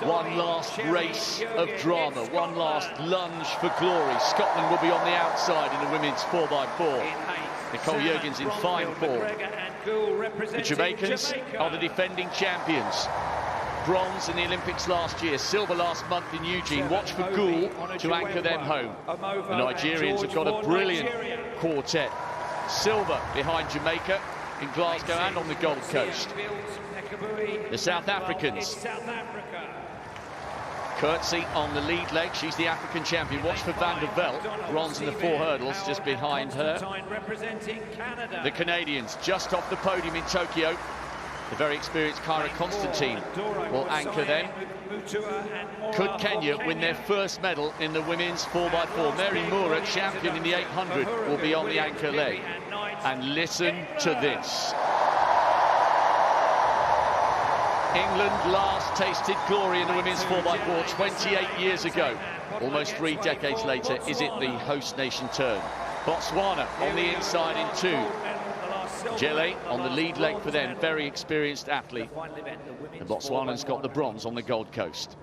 One last race of drama, one last lunge for glory. Scotland will be on the outside in the women's 4x4. Nicole Jurgens in fine form. The Jamaicans are the defending champions. Bronze in the Olympics last year, silver last month in Eugene. Watch for Gould to anchor them home. The Nigerians have got a brilliant quartet. Silver behind Jamaica in Glasgow and on the Gold Coast. The South Africans. Coetzee on the lead leg, she's the African champion. Watch for Van der Veld, bronze in the 4 hurdles, just behind her. The Canadians just off the podium in Tokyo. The very experienced Kyra Constantine will anchor them. Could Kenya win their first medal in the women's 4x4? Mary Moura, champion in the 800, will be on the anchor leg. And listen to this. England last tasted glory in the women's 4x4 28 years ago. Almost 3 decades later, is it the host nation turn? Botswana on the inside in 2. Sheuli on the lead leg for them, very experienced athlete. The Botswanans got the bronze on the Gold Coast.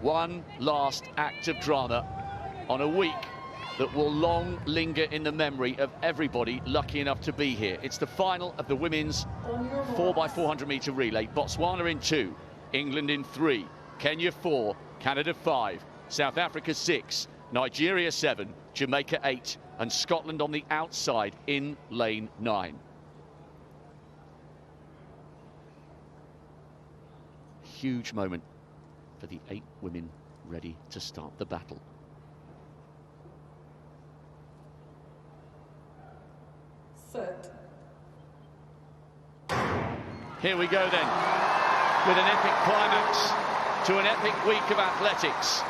One last act of drama on a week that will long linger in the memory of everybody lucky enough to be here. It's the final of the women's 4x400-metre relay. Botswana in 2, England in 3, Kenya 4, Canada 5, South Africa 6, Nigeria 7, Jamaica 8, and Scotland on the outside in lane 9. Huge moment for the 8 women ready to start the battle. Set. Here we go then, with an epic climax to an epic week of athletics.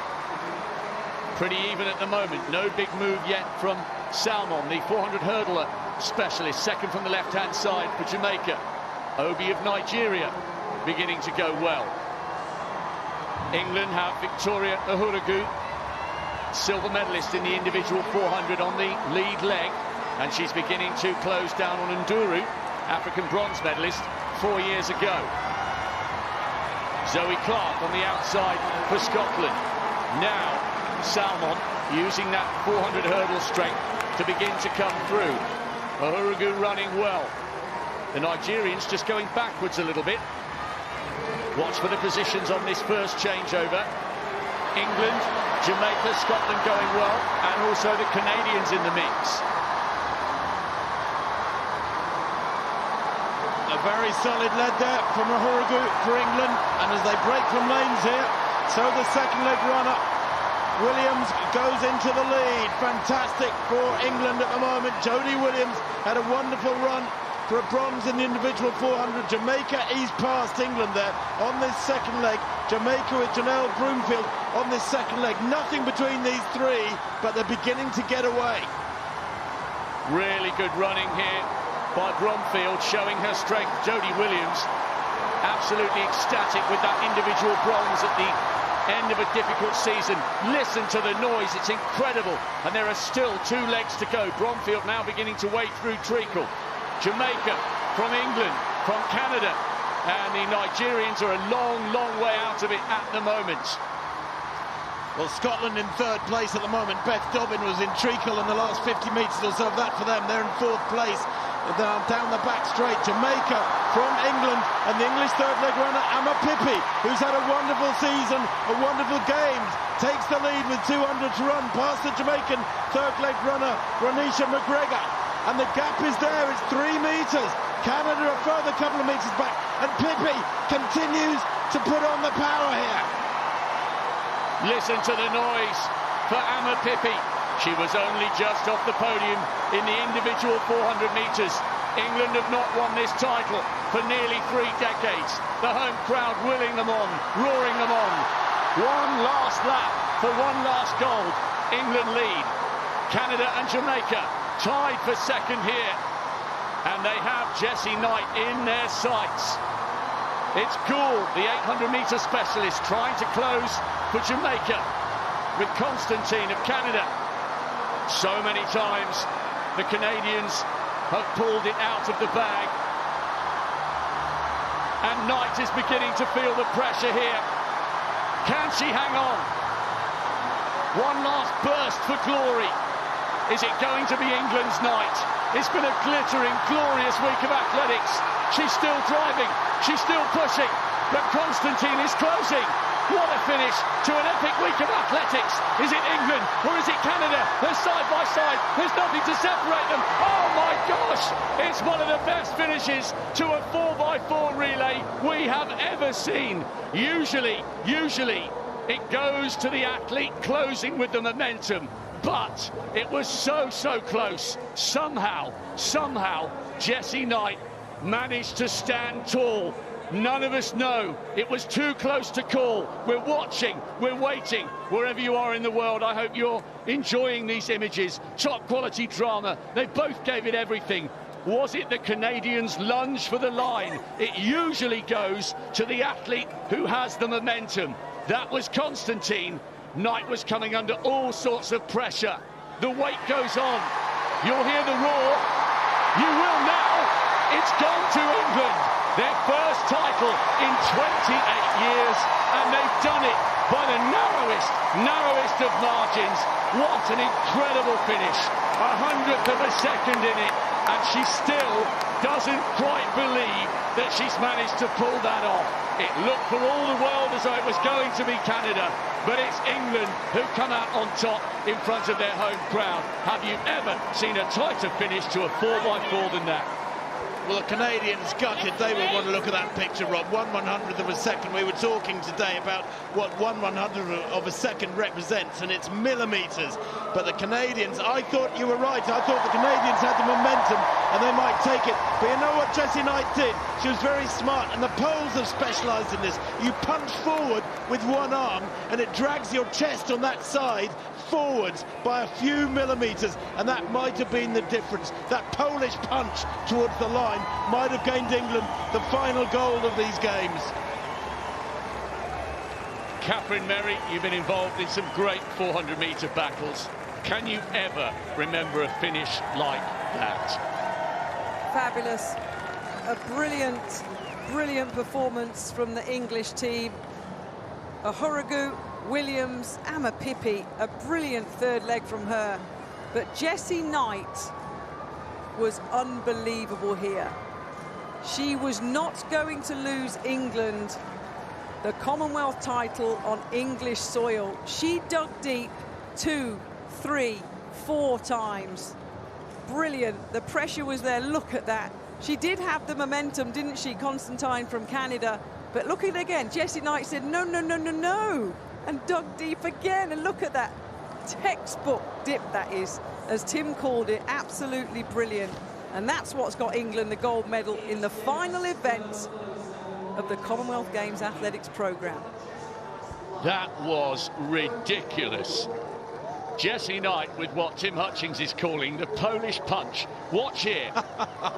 Pretty even at the moment, no big move yet from Salmon, the 400 hurdler specialist, second from the left-hand side for Jamaica. Obi of Nigeria beginning to go well. England have Victoria Uhuru, silver medalist in the individual 400 on the lead leg, and she's beginning to close down on Nduru, African bronze medalist 4 years ago. Zoe Clark on the outside for Scotland. Now Salmon using that 400 hurdle strength to begin to come through. Uhuru running well. The Nigerians just going backwards a little bit. Watch for the positions on this first changeover. England, Jamaica, Scotland going well, and also the Canadians in the mix. A very solid lead there from Uhuru for England, and as they break from lanes here, so the second leg runner Williams goes into the lead. Fantastic for England at the moment. Jodie Williams had a wonderful run for a bronze in the individual 400. Jamaica eased past England there on this second leg. Jamaica with Janelle Broomfield on this second leg. Nothing between these 3, but they're beginning to get away. Really good running here by Bromfield, showing her strength. Jodie Williams absolutely ecstatic with that individual bronze at the end of a difficult season. Listen to the noise, it's incredible, and there are still 2 legs to go. Bromfield now beginning to wade through treacle. Jamaica from England, from Canada, and the Nigerians are a long way out of it at the moment. Well, Scotland in 3rd place at the moment. Beth Dobbin was in treacle in the last 50 metres or so of that for them. They're in 4th place. Down the back straight. Jamaica from England, and the English 3rd leg runner Amma Pippi, who's had a wonderful season, a wonderful game, takes the lead with 200 to run past the Jamaican 3rd leg runner Ronisha McGregor, and the gap is there. It's 3 metres. Canada a further couple of metres back, and Pippi continues to put on the power here. Listen to the noise for Amma Pippi. She was only just off the podium in the individual 400 metres. England have not won this title for nearly 3 decades. The home crowd willing them on, roaring them on. One last lap for one last gold. England lead. Canada and Jamaica tied for second here. And they have Jessie Knight in their sights. It's Gould, the 800-metre specialist, trying to close for Jamaica with Constantine of Canada. So many times the Canadians have pulled it out of the bag, and Knight is beginning to feel the pressure here. Can she hang on? One last burst for glory. Is it going to be England's night? It's been a glittering, glorious week of athletics. She's still driving, she's still pushing, but Constantine is closing. What a finish to an epic week of athletics. Is it England or is it Canada? They're side by side. There's nothing to separate them. Oh my gosh! It's one of the best finishes to a 4x4 relay we have ever seen. Usually, it goes to the athlete closing with the momentum. But it was so close. Somehow, Jessie Knight managed to stand tall. None of us know. It was too close to call. We're watching, we're waiting. Wherever you are in the world, I hope you're enjoying these images. Top quality drama. They both gave it everything. Was it the Canadians' lunge for the line? It usually goes to the athlete who has the momentum. That was Constantine. Knight was coming under all sorts of pressure. The wait goes on. You'll hear the roar. You will now. It's gone to England. Their first title in 28 years, and they've done it by the narrowest of margins. What an incredible finish. 100th of a second in it, and she still doesn't quite believe that she's managed to pull that off. It looked for all the world as though it was going to be Canada, but it's England who come out on top in front of their home crowd. Have you ever seen a tighter finish to a 4x4 than that? Well, the Canadians gutted. They will want to look at that picture, Rob. 1/100th of a second. We were talking today about what 1/100th of a second represents, and it's millimetres. But the Canadians, I thought you were right. I thought the Canadians had the momentum, and they might take it. But you know what Jessie Knight did? She was very smart, and the Poles have specialised in this. You punch forward with one arm, and it drags your chest on that side forwards by a few millimetres, and that might have been the difference. That Polish punch towards the line might have gained England the final gold of these games. Catherine Merry, you've been involved in some great 400-metre battles. Can you ever remember a finish like that? Fabulous. A brilliant performance from the English team. Ahuragu, Williams, Amma Pippi, a brilliant third leg from her. But Jessie Knight was unbelievable here. She was not going to lose England the Commonwealth title on English soil. She dug deep 2, 3, 4 times. Brilliant. The pressure was there. Look at that. She did have the momentum, didn't she, Constantine from Canada? But look at it again. Jessie Knight said, no, and dug deep again. And look at that. Textbook dip, that is, as Tim called it. Absolutely brilliant. And that's what's got England the gold medal in the final event of the Commonwealth Games athletics programme. That was ridiculous. Jessie Knight with what Tim Hutchings is calling the Polish punch. Watch here.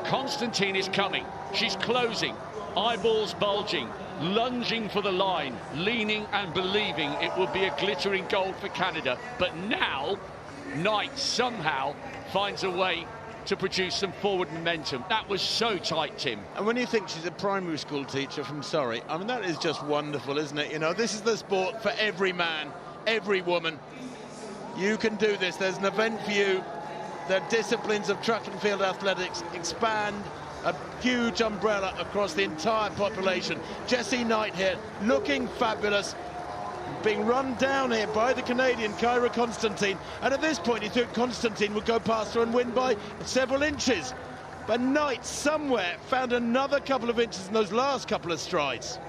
Constantine is coming. She's closing. Eyeballs bulging. Lunging for the line. Leaning and believing it will be a glittering gold for Canada. But now, Knight somehow finds a way to produce some forward momentum. That was so tight, Tim. And when you think she's a primary school teacher from Surrey, I mean, that is just wonderful, isn't it? You know, this is the sport for every man, every woman. You can do this. There's an event for you. The disciplines of track and field athletics expand a huge umbrella across the entire population. Jessie Knight here, looking fabulous, being run down here by the Canadian Kyra Constantine, and at this point you thought Constantine would go past her and win by several inches, but Knight somewhere found another couple of inches in those last couple of strides.